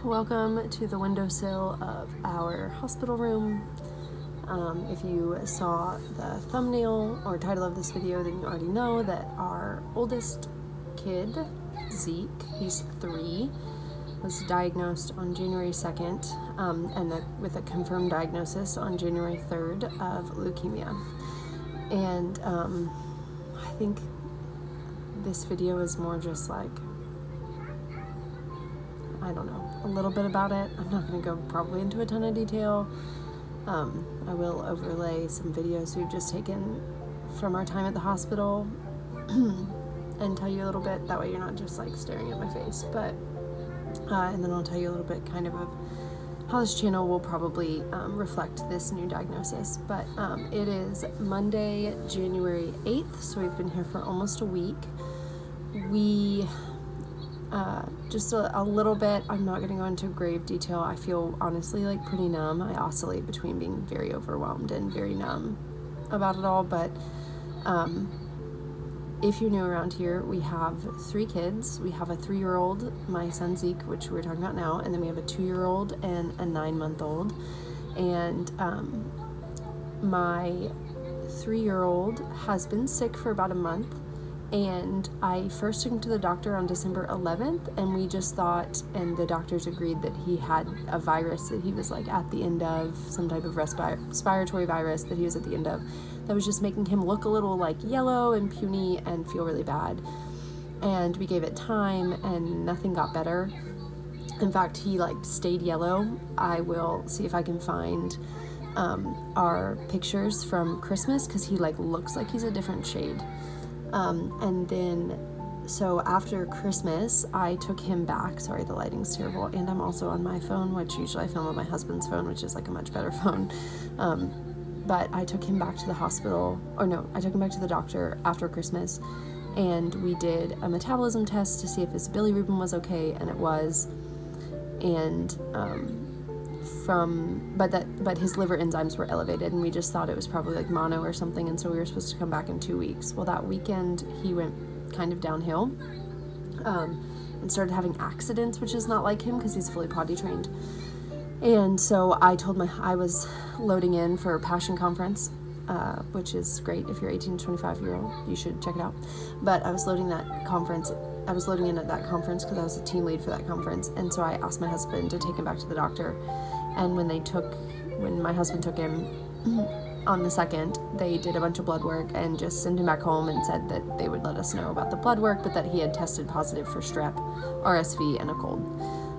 welcome to the windowsill of our hospital room. If you saw the thumbnail or title of this video, then you already know that our oldest kid, Zeke, he's 3, was diagnosed on January 2nd with a confirmed diagnosis on January 3rd of leukemia. And I think this video is more just like, I don't know, a little bit about it. I'm not going to go probably into a ton of detail. I will overlay some videos we've just taken from our time at the hospital and tell you a little bit. That way you're not just like staring at my face. But and then I'll tell you a little bit kind of how this channel will probably reflect this new diagnosis. But it is Monday, January 8th, so we've been here for almost a week. We just a little bit, I'm not going to go into grave detail. I feel honestly like pretty numb. I oscillate between being very overwhelmed and very numb about it all. But if you're new around here, we have 3 kids. We have a 3-year-old, my son Zeke, which we're talking about now, and then we have a 2-year-old and a 9-month-old. And my 3-year-old has been sick for about a month. And I first took him to the doctor on December 11th, and we just thought, and the doctors agreed that he had a virus that he was like at the end of, some type of respiratory virus that he was at the end of, that was just making him look a little like yellow and puny and feel really bad. And we gave it time and nothing got better. In fact, he like stayed yellow. I will see if I can find our pictures from Christmas, because he like looks like he's a different shade. And then, so after Christmas, I took him back. Sorry, the lighting's terrible. And I'm also on my phone, which usually I film on my husband's phone, which is like a much better phone. But I took him back to the hospital, I took him back to the doctor after Christmas, and we did a metabolism test to see if his bilirubin was okay, and it was. And, but his liver enzymes were elevated, and we just thought it was probably like mono or something, and so we were supposed to come back in 2 weeks. Well, that weekend he went kind of downhill and started having accidents, which is not like him because he's fully potty trained. And so I was loading in for Passion Conference, which is great. If you're 18 to 25-year-old, you should check it out. But I was loading in at that conference because I was a team lead for that conference. And so I asked my husband to take him back to the doctor. And when my husband took him on the 2nd, they did a bunch of blood work and just sent him back home and said that they would let us know about the blood work, but that he had tested positive for strep, RSV, and a cold.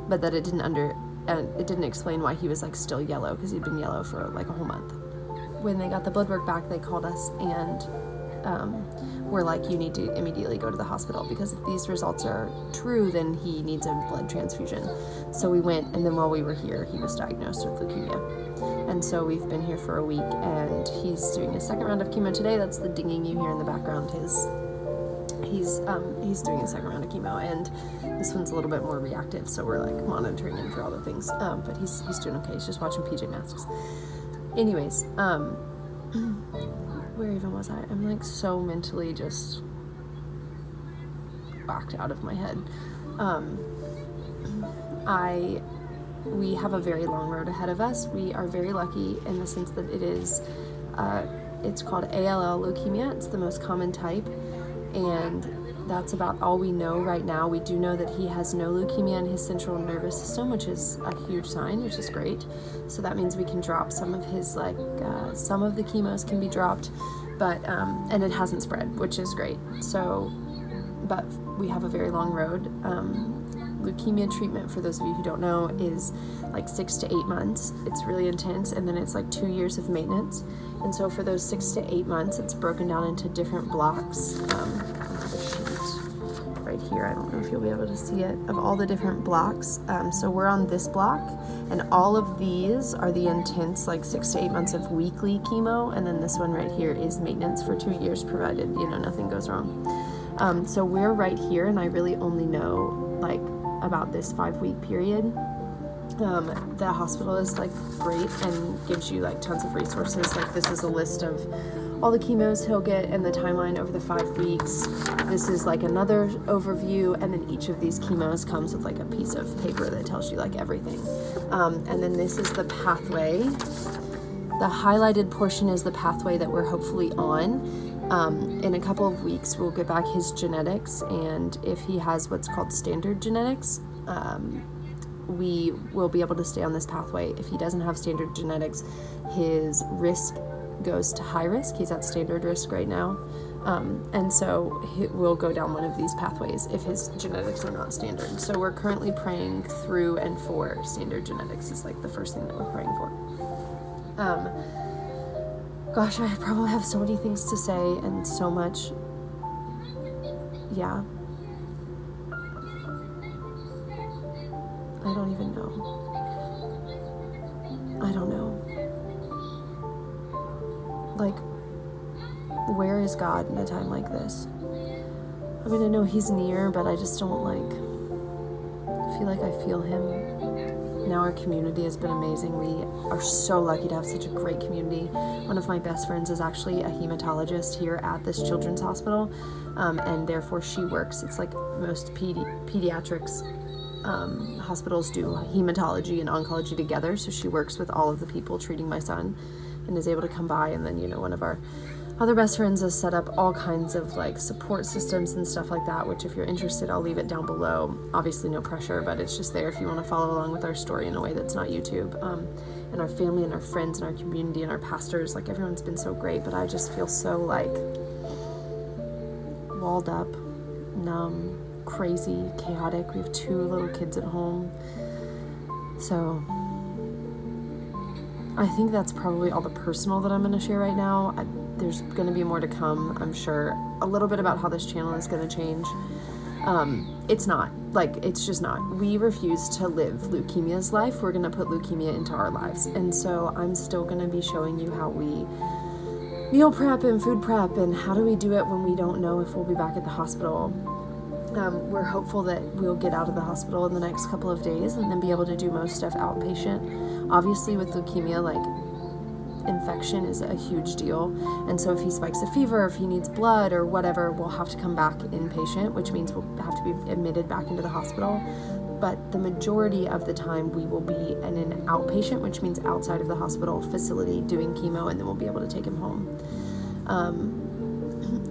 But that it didn't explain why he was like still yellow, because he'd been yellow for like a whole month. When they got the blood work back, they called us and were like, you need to immediately go to the hospital, because if these results are true, then he needs a blood transfusion. So we went, and then while we were here, he was diagnosed with leukemia. And so we've been here for a week, and he's doing his 2nd round of chemo today. That's the dinging you hear in the background. He's doing his 2nd round of chemo, and this one's a little bit more reactive, so we're like monitoring him for all the things. But he's doing okay. He's just watching PJ Masks. Anyways, where even was I? I'm like so mentally just whacked out of my head. We have a very long road ahead of us. We are very lucky in the sense that it's called ALL leukemia. It's the most common type, and that's about all we know right now. We do know that he has no leukemia in his central nervous system, which is a huge sign, which is great. So that means we can drop some of his, some of the chemos can be dropped, but, and it hasn't spread, which is great. So, but we have a very long road. Leukemia treatment, for those of you who don't know, is like 6 to 8 months. It's really intense, and then it's like 2 years of maintenance. And so for those 6 to 8 months, it's broken down into different blocks. I have a sheet right here. I don't know if you'll be able to see it, of all the different blocks. So we're on this block, and all of these are the intense, like 6 to 8 months of weekly chemo, and then this one right here is maintenance for 2 years, provided, nothing goes wrong. So we're right here, and I really only know, like, about this 5-week period. The hospital is like great and gives you like tons of resources. Like this is a list of all the chemos he'll get and the timeline over the 5 weeks. This is like another overview, and then each of these chemos comes with like a piece of paper that tells you like everything. And then this is the pathway. The highlighted portion is the pathway that we're hopefully on. In a couple of weeks, we'll get back his genetics, and if he has what's called standard genetics, we will be able to stay on this pathway. If he doesn't have standard genetics, his risk goes to high risk. He's at standard risk right now. And so we'll go down one of these pathways if his genetics are not standard. So we're currently praying through and for standard genetics is like the first thing that we're praying for. Gosh, I probably have so many things to say and so much. Yeah. I don't even know. I don't know. Like, where is God in a time like this? I mean, I know he's near, but I just don't feel like I feel him. Now our community has been amazing. We are so lucky to have such a great community. One of my best friends is actually a hematologist here at this children's hospital, and therefore she works. It's like most pediatrics hospitals do hematology and oncology together, so she works with all of the people treating my son and is able to come by. And then, one of our other best friends has set up all kinds of like support systems and stuff like that, which if you're interested, I'll leave it down below. Obviously no pressure, but it's just there if you want to follow along with our story in a way that's not YouTube. And our family and our friends and our community and our pastors, like everyone's been so great, but I just feel so like walled up, numb, crazy, chaotic. We have 2 little kids at home. So I think that's probably all the personal that I'm going to share right now. There's going to be more to come, I'm sure. A little bit about how this channel is going to change. It's just not. We refuse to live leukemia's life. We're going to put leukemia into our lives. And so I'm still going to be showing you how we meal prep and food prep and how do we do it when we don't know if we'll be back at the hospital. We're hopeful that we'll get out of the hospital in the next couple of days and then be able to do most stuff outpatient. Obviously with leukemia, infection is a huge deal, and so if he spikes a fever, if he needs blood or whatever, we'll have to come back inpatient, which means we'll have to be admitted back into the hospital. But the majority of the time we will be in an outpatient, which means outside of the hospital facility doing chemo, and then we'll be able to take him home.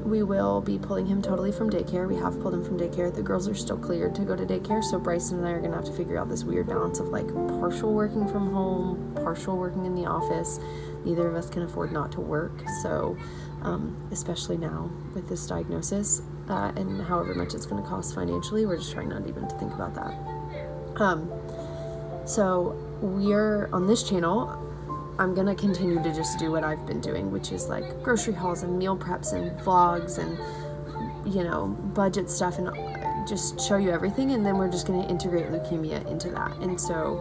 We will be pulling him totally from daycare. We have pulled him from daycare. The girls are still cleared to go to daycare, so Bryson and I are going to have to figure out this weird balance of partial working from home, partial working in the office. Neither of us can afford not to work, so especially now with this diagnosis and however much it's going to cost financially, we're just trying not even to think about that. So we're on this channel. I'm going to continue to just do what I've been doing, which is grocery hauls and meal preps and vlogs and, budget stuff and just show you everything. And then we're just going to integrate leukemia into that. And so,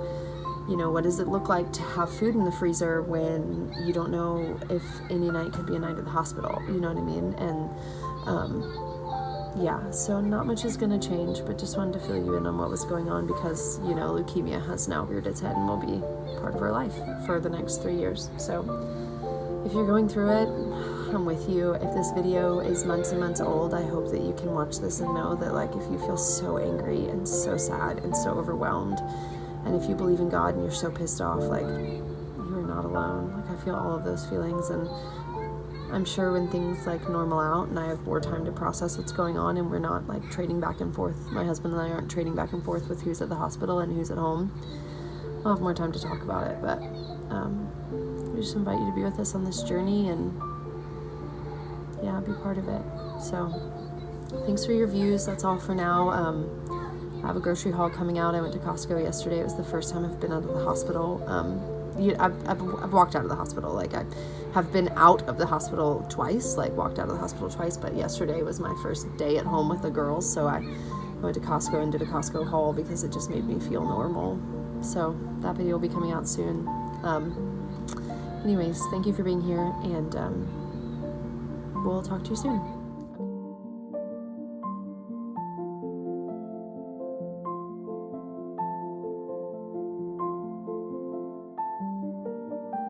what does it look like to have food in the freezer when you don't know if any night could be a night at the hospital? You know what I mean? And, so not much is going to change, but just wanted to fill you in on what was going on because, leukemia has now reared its head and will be part of our life for the next 3 years. So if you're going through it, I'm with you. If this video is months and months old, I hope that you can watch this and know that if you feel so angry and so sad and so overwhelmed, and if you believe in God and you're so pissed off, you are not alone. I feel all of those feelings, and I'm sure when things normal out and I have more time to process what's going on and we're not trading back and forth, my husband and I aren't trading back and forth with who's at the hospital and who's at home, I'll have more time to talk about it. But we just invite you to be with us on this journey and be part of it. So thanks for your views. That's all for now. I have a grocery haul coming out. I went to Costco yesterday. It was the first time I've been out of the hospital. I've walked out of the hospital. I have been out of the hospital twice, walked out of the hospital twice, but yesterday was my first day at home with the girls, so I went to Costco and did a Costco haul because it just made me feel normal. So that video will be coming out soon. Anyways, thank you for being here, and we'll talk to you soon.